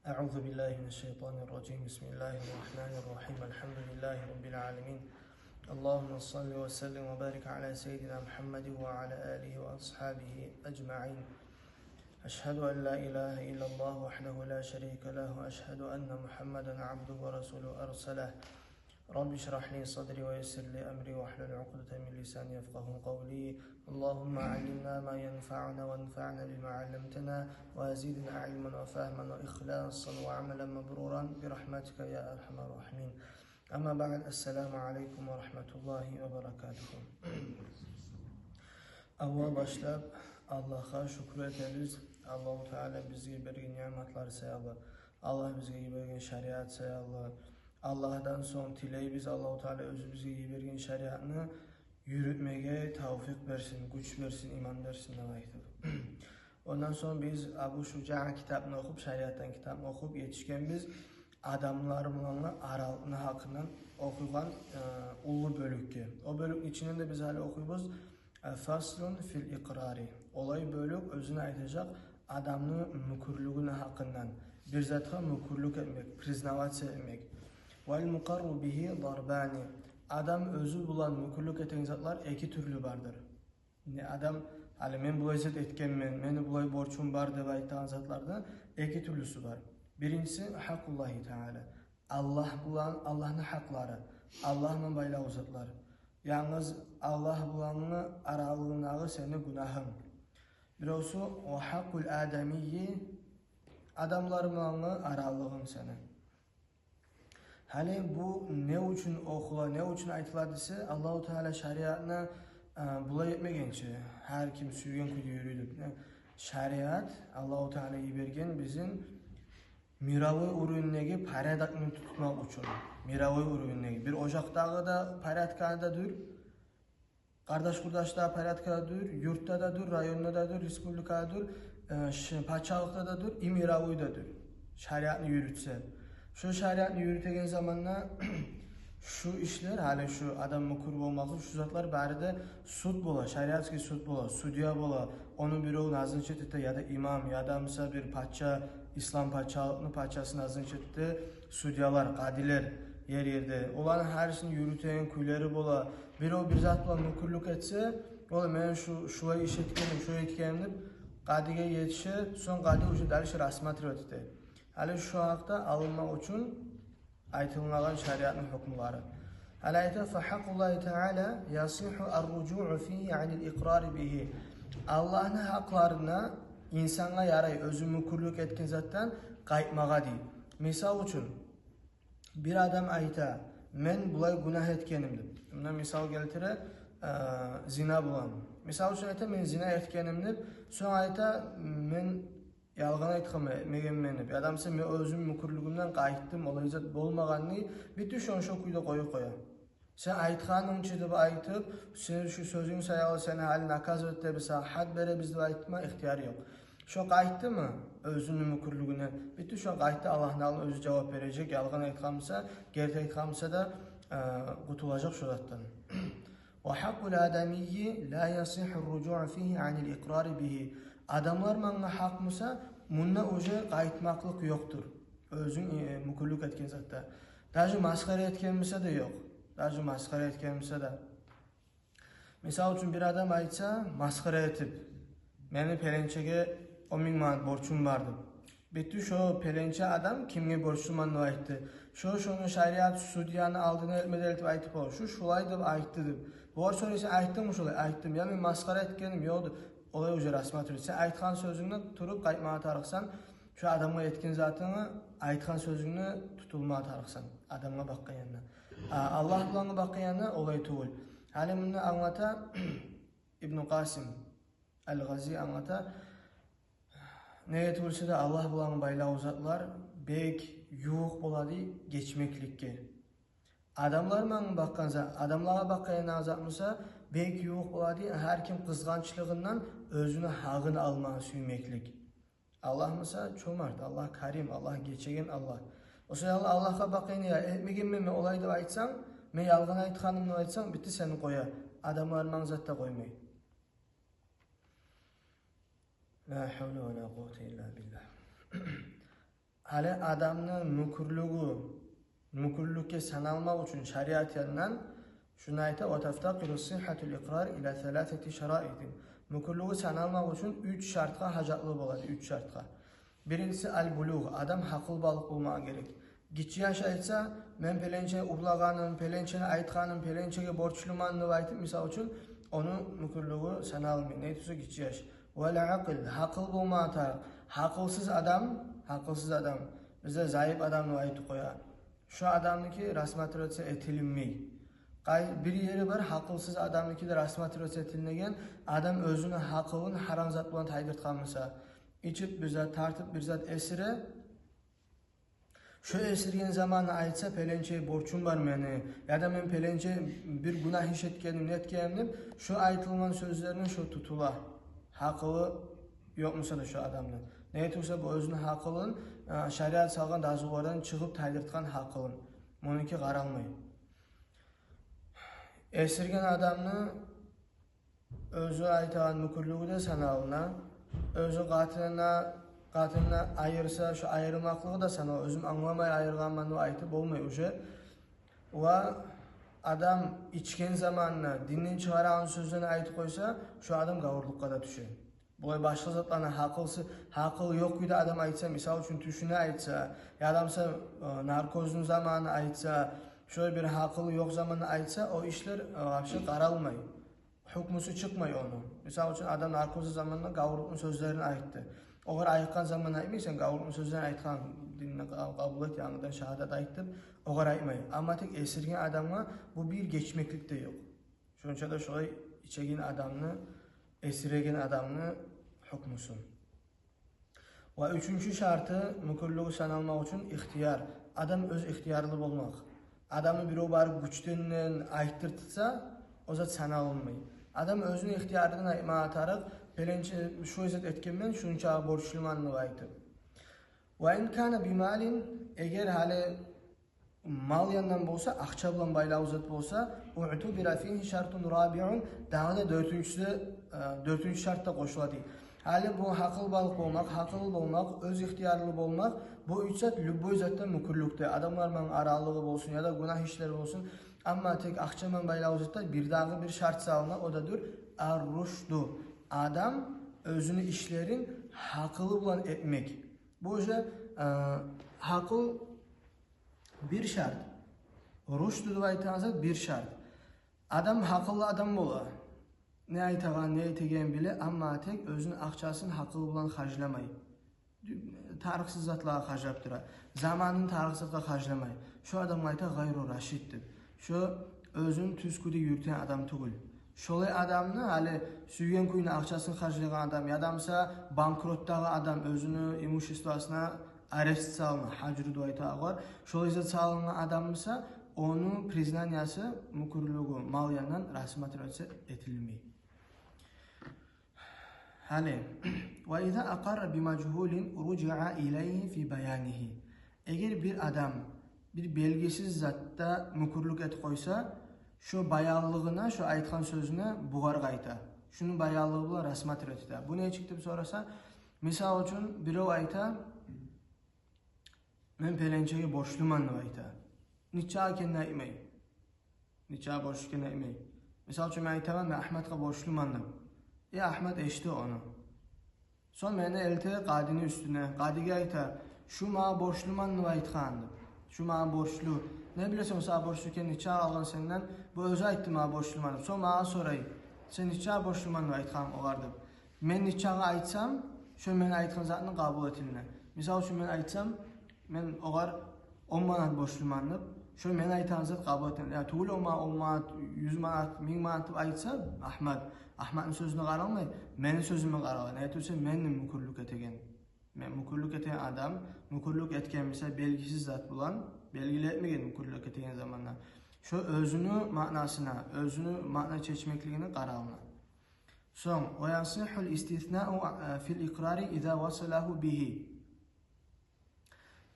أعوذ بالله من الشيطان الرجيم بسم الله الرحمن الرحيم الحمد لله رب العالمين اللهم صل وسلم وبارك على سيدنا محمد وعلى آله وأصحابه أجمعين أشهد أن لا إله إلا الله وحده لا شريك له وأشهد أن محمدا عبده ورسوله أرسله رب اشرح لي صدري ويسر لي أمري واحلل عقدة من لساني يفقهوا قولي اللهم علمنا ما ينفعنا وانفعنا بما علمتنا وزدنا علما وفهما وإخلاصا وعملا مبرورا برحمتك يا أرحم الراحمين أما بعد السلام عليكم ورحمة الله وبركاته Avval başlab Allah'a şükür ederiz. Allah-u Teala bize bergen nimetler sayalı. Allah bize bergen şeriat sayalı. Allah'dan son dileğimiz Allah-u Teala özü bize bergen şeriatını yürütmeye tavfik versin, güç versin, iman versin demektir. Ondan sonra biz Abu Şuca kitabını okup, şeriattan kitabını okup yetişken biz adamlarımla aralığını hakkından okuyan ulu bölükki. O bölük içinde de biz hala okuyuz. Faslun fil ikrari. Olay bölük özüne aytacak adamın mükurluğuna hakkından. Bir zatı mükurluk etmek, priznavasiya etmek. Vel mukarru bihi darbani. Adam özü bulan mükurluk eten zatlar iki türlü vardır. Adam hali men bulay zat etkenmen, meni bulay borçum var deb aytgan zatlardan iki türlüsü var. Birincisi hakullahi Teala. Allah bulan Allah'ın hakları. Allah'ın baylağı zatlar. Yalnız Allah bulanını aralığındağı seni günahın. Birisi o hakkul adamiyyi adamlarımla aralığın seni. Hani bu ne için okula, ne için aytıladıysa Allah-u Teala şeriatına bulay etmegençe her kim sürgen kuydu yürüdük. Şeriat Allah-u Teala'yı bergen bizim miravi ürünlegi paradatını tutmak için. Miravi ürünlegi. Bir ocaktağı da paratkada dur. Kardeş kurdaşta paratkada dur. Yurtta da dur, rayonda da dur, respublikada dur, paçalıkta da dur, imiravi da dur. Şeriatını yürütse. Şu şeriatını yürütegen zamanla şu işler, hali şu adamın kurbu olmakı, şu zatlar bari de sud bola, şeriatski sud bola, sudya bola, onun bir oğlu nazın çetite ya da imam ya da mesela bir paça, İslam paçalıklı paçasının nazın çetite sudyalar, kadiler yer yerde. Onların herisini yürüten kuyları bola, bir o bir zat bola mükurluk etse, oğlum ben şuayı iş etkenim, şuayı etkenim, kadige yetişe, son kadige ucu dalış rasmatır ötüte. Hali şu hakta alınmak için aytılmagan şeriatın hükümleri. Hali ayta fahakkullahi Teala yasihu ar-rucu'u fihi anil ikrari bihi. Allah'ın haklarına insana yaray özü mükurluk etkin zattan kayıtmağa değil. Misal için bir adam ayta men bulay günah etkenimdim. Bundan misal geltire zina bulan. Misal için ayta men zina etkenimdim. Sonra ayta men yalğan aytqım etmegenmeni. Bir adam sen özüm mükurluğumdan qayıttım, olayzat bolmağanını bütün şonşo kuyda koya. Sen aytqanın içinde aytıp, sen şu sözün sayalı seni hali nakaz ötte bisa had bere bizde aytma ihtiyarı yok. Şu qayıttı mı özünün mükurluğundan? Bütün şu qayıttı Allah'ın alın özü cevap verecek. Yalğan aytqamsa, gerçek aytqamsa da qutulacak şu zattan. Ve hakkul adamiyyi la yasihur rucu'u fihi anil ikrari bihi. Adamlar bana hak mısa, bununla oje qayıtmaklık yoktur. Özün mükurluk etken zatta. Dajı maskara etken mısa da yok. Dajı maskara etken mısa da. Misal için bir adam aytsa, maskara etip, meni pelençege 10.000 manat borçum vardı. Bitti şu pelençe adam kimge borçum anı ayttı. Şunu şeriat sudyanı aldığını etmeden etip aytıp olur. Şulaydı ayttı deyip. Borç sonra ise ayttım mı şulay? Ayttım. Yani maskara etkenim yoktu. Olay ucu rasmat ürün. Sen aytkan sözünü turup qaytmağa tarıqsan, şu adamga etkin zatını aytkan sözünü tutulmağa tarıqsan. Adamga bakkan yanına. Allah bulanı bakkan yanına olay tuğul. Hali bunu anlata İbn Qasim el-Ghazi anlata. Neye tuğulsa da Allah bulanı baylağı zatlar bek yuğuk boladı geçmeklikке. Adamlarla bakkan zat, adamlara bakkan yanına zatmısa bek yuğuk boladı her kim kızgançlığından özünü hağını almaya süymeklik. Allah mısa çomart, Allah karim, Allah geçegen Allah. O zaman Allah'a bakayın ya, etmegen mi olaydı aytsan, men yalgın aytkanımını aytsan, bitti seni koya. Adamlarla zatta koymay. La havle ve la kuvvete illa billah. hali adamni mukurlukka sanalmoq uchun shariat yandan shuni aytib, "Va taftaqiru sihhatul iqrar ila thalathati sharoit." Mukurlugi sanalmoq uchun 3 shartga hajatli bo'ladi, 3 shartga. Birinchisi al-bulugh, adam haqil baliq bo'lmog'i kerak. Kichik yosh aytsa, men pelenche uxlaganim, pelencheni aytganim, pelenchega borchliman deb aytib, misol uchun, onun mukurlugi sanalmaydi. Neytsa kichik yosh. Val aql, haqil bo'lmasa, haqilsiz adam, bizda zaif adamni aytib qo'yadi. Shu adamniki rasmatriyatsiya etilmaydi. Bir yeri bir haqilsiz adamnikida rasmatriyatsiya etilmagan, adam o'zini haqilini haromzod bilan taydirtgan bo'lsa, içip bizzat tartib bizzat esiri, şu esirgen zamanı aytsa pelençeye borçum var meni, ya da men pelençe bir günah iş etkenim, netkenim, şu aytılgan sözlerinin şu tutula, hakkılı yok musa da şu adamın. Ne etiyse bu özünün hakkılın, şariat salgan dazılardan çıkıp taydırtkan hakkılın. Bununki qaralmayın. Esirgen adamını özü aytağın mukurluğu da sanalına, özü qatiline ayırsa, şu ayırmaklığı da sana, özüm anlamay ayırganman o aytı olmay uje. Ve adam içken zamanına dinini çıkaran sözlerini aytı koysa, şu adam gavurlukka da düşüyor. Bu başka zatlarına hakkıl yok gibi adam aytsa, misal için tüşüne aytsa, ya adamsa narkozun zamanı aytsa, şöyle bir hakkılı yok zamanı aytsa, o işler qaralmay. Hükmüsü çıkmay onu. Misal için adam narkozu zamanında gavurlukun sözlerini ayttı. Oğer ayıkkan zaman aytmaysan, gavurlukun sözlerini aytkan dinine kabul et, yanıdan şehadet ayttıb, oğer aytmay. Ama tek esirgen adamla bu bir geçmeklik de yok. Şunca da şöyle içegen adamını, esirgen adamını hükmüsün. Ve üçüncü şartı, mukurluğu sanalmak için ihtiyar. Adam öz ihtiyarlı olmak. Adamı bir o barı güçtünden ayttırtsa, o zat sanalınmayı. Adam özünü ihtiyarından aytma atarıq, pelençe şu izet etkenmen şunca borçlumanını aytıb. Ve in kana bimalin, eğer hali mal yandan bolsa, akça bilan baylağı zat bolsa, u'tubira fihi şartun rabi'un, daha da dördüncü şartta koşuladı. Hali bu haqıl balık olmak, haqıl olmak, öz ihtiyarlı olmak, bu üç zat lübboy zattan mukurlukta. Adamlarla aralığı olsun ya da günah işleri olsun. Ama tek akçaman baylağı zatta bir dağı bir şart sağlana, o da dur ar-ruşdu. Adam özünü işlerin haqılı bulan etmek. Bu yüzden haqıl bir şart. Ruşdu da aytanızda bir şart. Adam haqıllı adam bola. Ne aytağan, ne aytegen bile, ama tek özünün akçasını haqılı bulan harclamay. Tarıqsız zatlığa harcap dura. Zamanın tarıqsızlığa harclamay. Şu adam ayta gayru raşiddir. Şu özünün tüsküde yürüten adam tugul. Şolay adamını hali süygen kuyuna akçasını harclayan adam, yadamsa bankrotdağı adam özünü imуществосuna arest salına, hacrı duayta var. Şolay zat salına adamsa onun priznanyası mukurluğu mal yandan rasmatriyatsiya etilmeyi. Hali ve iza aqarra bimachhulin ruci'a ilayhi fi bayanihi. Eğer bir adam bir belgesiz zatta mukurluk et koysa, şu bayallığına, şu aytkan sözüne buğar qayta. Şunun bayallığı bilan rasmatriyatsiya. Bu ne çıktı sorasa, misal için biri ayta, men pelençege borçluman deb ayta. Nicha ekanini aytmay. Nicha borçlu ekanini aytmay. Misal için men aytaman, men Ahmadga borçluman deb. Ahmad eşti onu. Son meni elti qadini üstüne. Qadiga ayta, şu mağa borçluman deb aytgan deb. Şu mağa borçlu. Ne bilesen o borçlu eken nicha algan senden, bu özü aytdı mağa borçluman deb. Son mağa soray, sen nicha borçluman deb aytgan olar deb. Men nichaga aytsam, şu men aytgan zatni qabul etilme. Misal üçün men aytsam, men olar 10 manat borçluman deb, şu men aytgan zat qabul etilme. Ya tuğul 10 manat, 100 manat, 1000 manat deb aytsa, Ahmad'ın sözüne qaralmay, menin sözüme qaralay. Aytırsa menin mukurluk etegen. Men mukurluk eten adam, mukurluk etken mesela belgisiz zat bulan, belgili etmegen mukurluk etegen zamanla. Şu özünü ma'nasına, özünü ma'na çeçmekliğine qaralma. Son, ve yansihul istithna'u fil iqrari iza wasalahu bihi.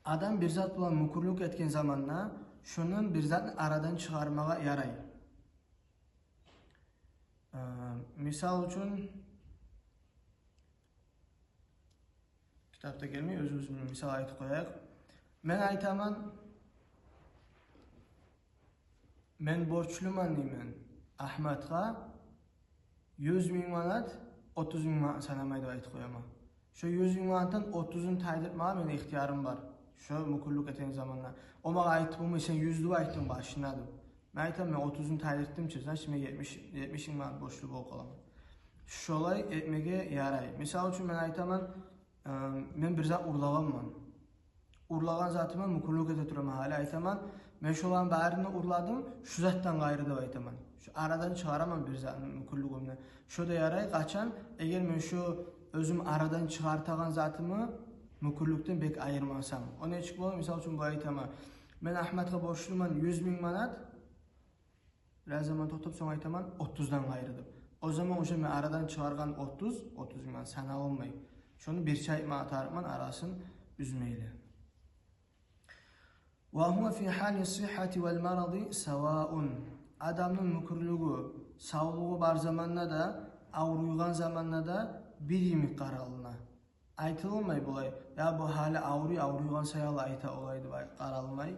Adam bir zat bulan mukurluk etken zamanla, şunun bir zatını aradan çıkarmağa yaray. Misal üçün kitapta gelmiyor, özümüzün misal aytib qo'yaq. Men aytaman, men borçluman deyman Ahmetga 100 bin manat, 30 bin manat sanamaydı aytib qo'yaman. Şu 100 bin manatdan 30'un taydırmağa men ixtiyorim var. Şu mukulluk eten zamanlar. O mağa aytib olmay, sen 100'lü aytdın başınadım. Men aytam, men 30'un taydırtdım sen şimdi 70 bin manat borçlu bol qolaman. Şolay etmege yaray. Misal üçün men aytaman, men bir zat urlaganman. Urlagan zatımı mukulluk ete turaman. Hali aytaman, men şolan barini urladım, şu zattan gayrı deb aytaman. Şu aradan çıqaraman bir zatın mukullugumni. Şu da yaray, qaçan eğer men şu özüm aradan çıqartagan zatımı mukullukdan bek ayırmasam. O ne çık bolar? Misal üçün bu aytaman, men Ahmetga borçluman 100 bin manat. Biraz zaman to'xtab so'ng aytaman 30'dan gayrı deb. O zaman o'sha men aradan çıqargan 30 bin manat sana olmay. Şunu bir çay atarman arasın üzmeyli. Ve huwa fi hali sihhati vel maradi sawaun. Adamın mukurluğu, sağlığı bar zamanla da, ağrıygan zamanla da bir miqdar alına. Aytılmay bulay. Ya bu hali ağrıygan sayalı ayta olaydı qaralmay.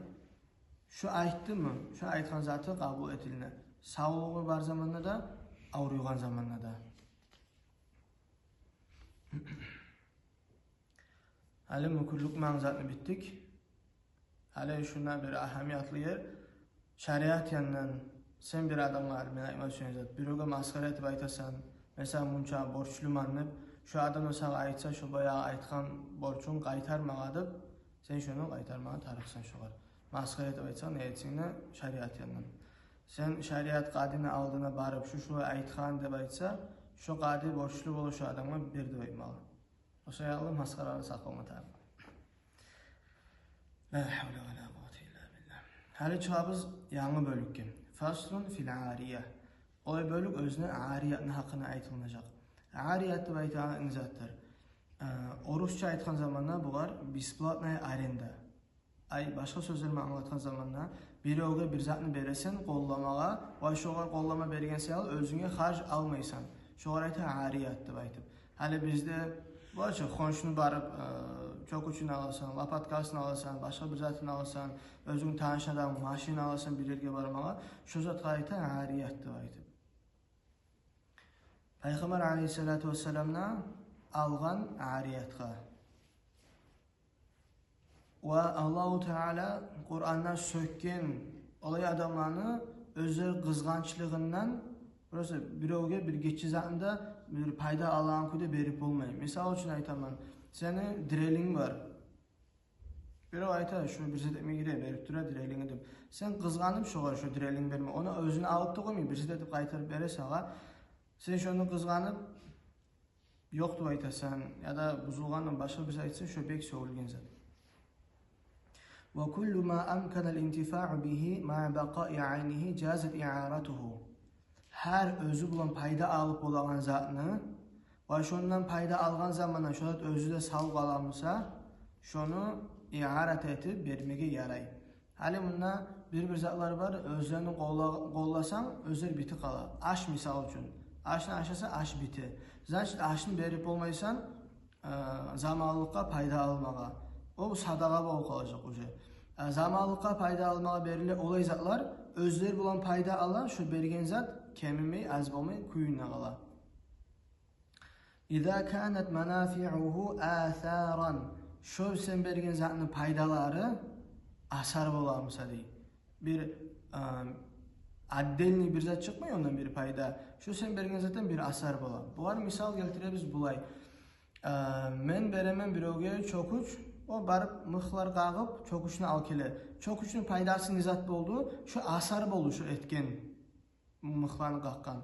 Şu aytdı mı? Şu aytgan zatı kabul etilne. Sağlığı bar zamanla da, ağrıygan zamanla da. Hali mukurluk mağzatını bittik. Hali şundan bir ahamiyatlı yer. Şariat yanından sen bir adam var, men aytmak üçün bir oga maskara etip aytasan, mesela muncha borçluman deb, şu adam sana aytsa, şu bayağı aytgan borçun qaytarmaga deb, sen şunu qaytarmaga tarıqsan şolar. Maskara etip aytsan, ne etsingni şariat yanından. Sen şariat qadini aldığına barıp şu aytgan deb aytsa, şu qadi borçlu bolu şu adamga bir deb aytmalı. O sayaqlı maskaralı saqlama tabi. La havle ve la kuvvete illa billah. Hali çıqabız yangi bölükke. Faslun fil ariya. O bölük özüne ariyatın hakkını aytılacak. Ariyat deb aytgan zatlar. Orusça aytgan zamanda bular besplatная arenda. Ay başka sözlerimi anlatgan zamanda biri oga bir zatını beresen qollamaga, va şoğa qollama bergen sayal özüne harç almaysan. Şoğa ayta ariyat deb aytıp. Hali bizde başka konşunu barıp çok üçün alasan, lapatkasını alasan, başka bir zatını alasan, özün tanışadan maşini alasan bir yerge barmağa, şu zat ayta ariyat deb aytıp. Peygamber aleyhissalatu vesselam'na algan ariyatga. Ve Allahu Teala Kur'an'dan sökken olay adamlarını özleri kızgançlığından burası birovga bir geçizanda bir payda alan kuda berip olmayın. Misal üçün aytaman, senin direling var. Birov ayta, şu bir zet eme gire berip dura direlingni deb. Sen kızganıp şoğar şu direling berme. Onu özünü alıp da koymayın. Bir zet edip qaytarıp bere sağa. Sen şunu kızganıp yok deb aytasan ya da buzulgandan başka bir aytsa şu bek söylegen zat. Ve kullu ma amkana al-intifa'u bihi ma'a baqa'i 'aynihi cazat i'aratuhu. Her özü bulan payda alıp olan zatını ve şundan payda algan zamandan şundan özü de sağ kalamısa şunu i'arat etip vermege yaray. Hali bunda bir zatlar var, özlerini qollasan özler biti qala. Aş misal üçün. Aşını aşasa aş biti. Zaten aşını berip olmaysan zamanlıkka payda almağa. O sadaqa bol qalacaq uje. Zamanlıkka payda almağa berile olay zatlar özleri bulan payda alan şu bergen zat kemimey az bolmay kuyuna qala. İza kanat manafi'uhu atharan. Şu sen bergen zatının paydaları asar bolamsa dey. Bir addelni bir zat çıkmay ondan bir payda. Şu sen bergen zatdan bir asar bola. Bular misal keltiremiz bulay. Men beremen birovga çokuç, o barıp mıhlar qağıp çokuçunu al kele. Çokuçunun paydası nizat boldu, şu asar boldu şu etken mıhlarını qaqqan.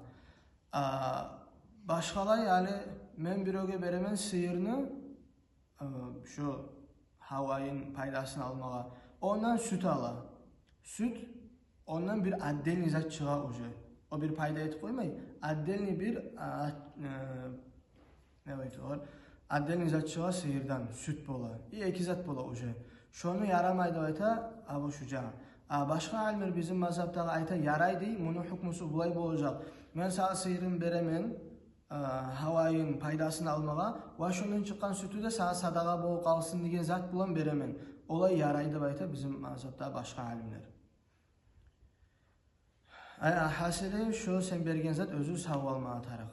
Başqalay yani men birovga beremen sıyırını şu havayın paydasını almağa. Ondan süt ala. Süt ondan bir addel nizat çığa uje. O bir payda etip koymay. Addelni bir ne baytı var? Addel nizat çığa sıyırdan süt bola. İki zat bola uje. Şonu yaramaydı ayta abu şuca. Başka alimler bizim mazhabda ayta yaray dey, bunun hukmusu bulay bolacak. Men sağ sıyırın beremen, havayın paydasını almağa va şundan chiqqan sütü de sana sadaqa bo'lib qolsin degan zat bilan beraman. Olay yaraydi deb aytadi bizim mazhabda boshqa olimlar. Hasili shu sen bergan zat o'zi savob olmaga tariq.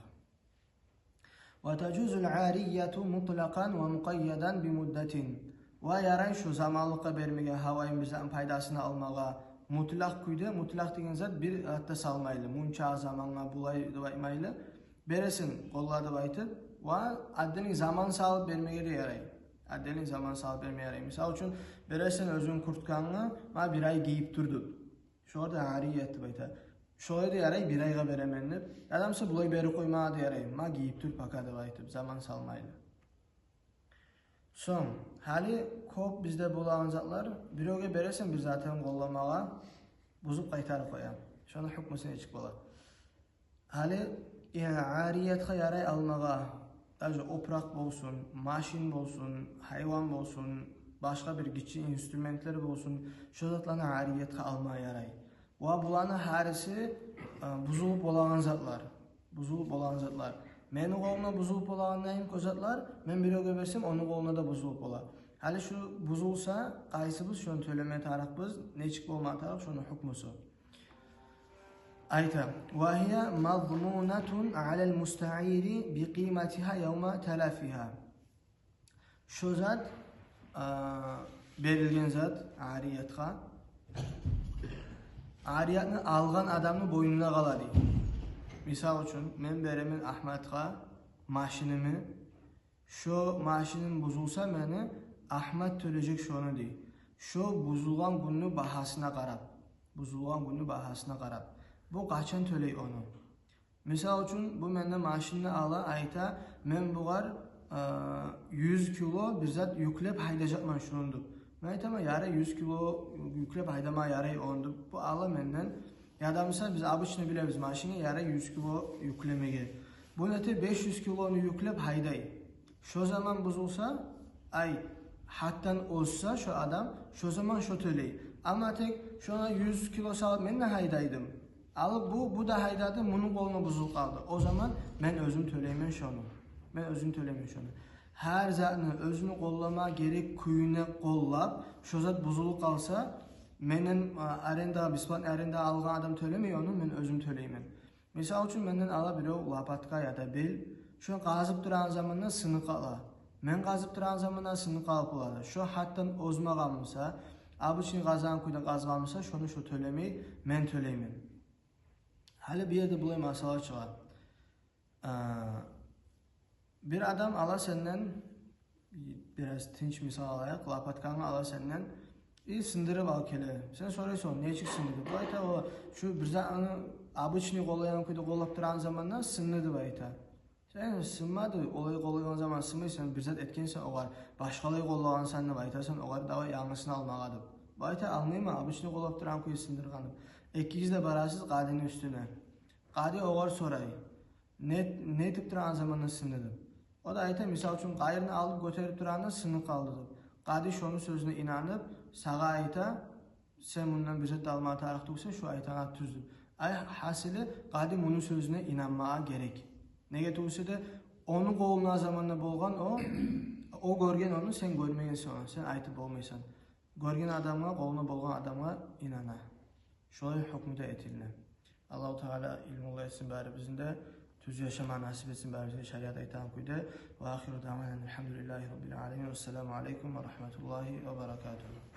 Va tajuzul ariyatu mutlaqan va muqayyadan bi muddatin. Va yaray shu zamonliqqa bermagan havayın bizdan paydasını almağa mutlaq kuyda, mutlaq degan zat bir hatta salmayli. Muncha zamonga bulay deb aytmayli. Beresin qo'llar deb aytib va addining zamon solib bermaga de yaray. Addining zamon solib bermaga yaray. Misol uchun beresin o'zing kurtkanni ma bir oy giyib turdi. Shu yerda ariyat deb aytadi. Shu yerda yaray bir oyga beraman deb. Adamsa bulay berib qo'ymadi yaray. Ma giyib tur paka deb aytib zamon solmaydi. So'ng hali ko'p bizda bo'lgan zatlar birovga berasan bir zatni qo'llamaga buzib qaytarib qo'yadi. Shuni hukmini ichib bo'ladi. Hali ariyatga yaray almağa, opraq bo'lsin, mashin bo'lsin, hayvon bo'lsin, boshqa bir kichik instrumentlar bo'lsin, shu zatlarni ariyatga almağa yaray. Va bularning harisi buzilib bo'lgan zatlar. Buzilib bo'lgan zatlar. Mening qo'limda buzilib bo'lgandan ko'zatlar, men birovga bersam, uning qo'lida da buzilib bo'ladi. Hali shu buzilsa, qaysi biz shuni to'lamay tariq biz, nechik bo'lmay tariq shuni hukmisi. Ayta va hiya mazmunatun alal musta'iri biqimatiha yawma talafiha. Shu zat berilgan zat ariyatga ariyatni algan adamning bo'ynida qoladi. Misol uchun men beraman Ahmadga mashinamni, shu mashinim buzilsa meni Ahmad to'layacak shuni dey. Shu buzilgan kunning bahasına qarab, buzilgan kunning bahasına qarab bu qachon to'lay onu. Misol uchun bu mendan mashinani ala ayta, men bular 100 kilo bir zat yuklab haydajaqman shuni. Men aytaman, yara 100 kilo yuklab haydama yaray onu. Bu ala mendan yadamsa biz обычно bilamiz mashina yara 100 kilo yuklamaga. Bu neti 500 kiloni yuklab hayday. Shu zaman buzilsa, ay hattan o'zsa shu adam, shu zaman shu to'lay. Ammo tek shuna 100 kilo solib men haydaydim. Alıp bu da haydadi, bunun qo'lini buzilib qoldi. O zaman men o'zim to'layman shuni. Men o'zim to'layman shuni. Har zatni o'zini qo'llama gerek kuyini qo'llab, shu zat buzilib qolsa, menin arenda, bisbat arenda algan adam to'lamaydi onu, men o'zim to'layman. Misol uchun mendan ala birov lapatka ya da bel, shuni qazib turgan zamonda sinib qoladi. Men qazib turgan zamonda sinib qolib qoladi. Shu hattan o'zmag'amsa, обычный qazan kuyda qazganmasa, shuni shu to'lamay, men to'layman. Hali bir yerda bulay masala çıkar. Bir adam ala senden, biraz tinç misal alayak, lapatkanı ala senden, sındırıp al kele. Sen soruyorsun, ne için sındırdı? Bu ayta o, şu bir zaten обычный qolayan kuyda qolab turan zamandan sınırdı bu ayta. Sen sınmadı, olayı qolayan zaman sınmaysan, bir zat etkensen oğar, başkalayı qolayan sen de bu aytasan, oğar dava yanlısını almağadı. Bu ayta almayma, обычный qolab turan kuyu sındırganı. İkiz de barasız qadinin üstüne. Qadi oğar soray. Ne tip turan zamandan sınırdı? O da ayta misal üçün qayırını alıp götürüp turanda sınır qaldı. Qadi şunun sözüne inanıp, sağa ayta, sen bundan bir zat almağa tarix tuksa, şu aytana tüzdü. Ay hasili qadi bunun sözüne inanmağa gerek. Nege tuksa da, onun qoğuluna zamanında bolğan o görgen onu, sen görmeyensin onu, sen aytıp olmaysan. Görgen adamına, qoğuluna bolğan adamına inana. Şolay hükmü de etildi. Allah-u Teala ilmi etsin bari bizim de, tüz yaşama nasip etsin bari bize şeriat aytan kuydu. Ve ahiru davanen elhamdülillahi rabbil alemin. Vesselamu aleyküm ve rahmetullahi ve berekatuhu.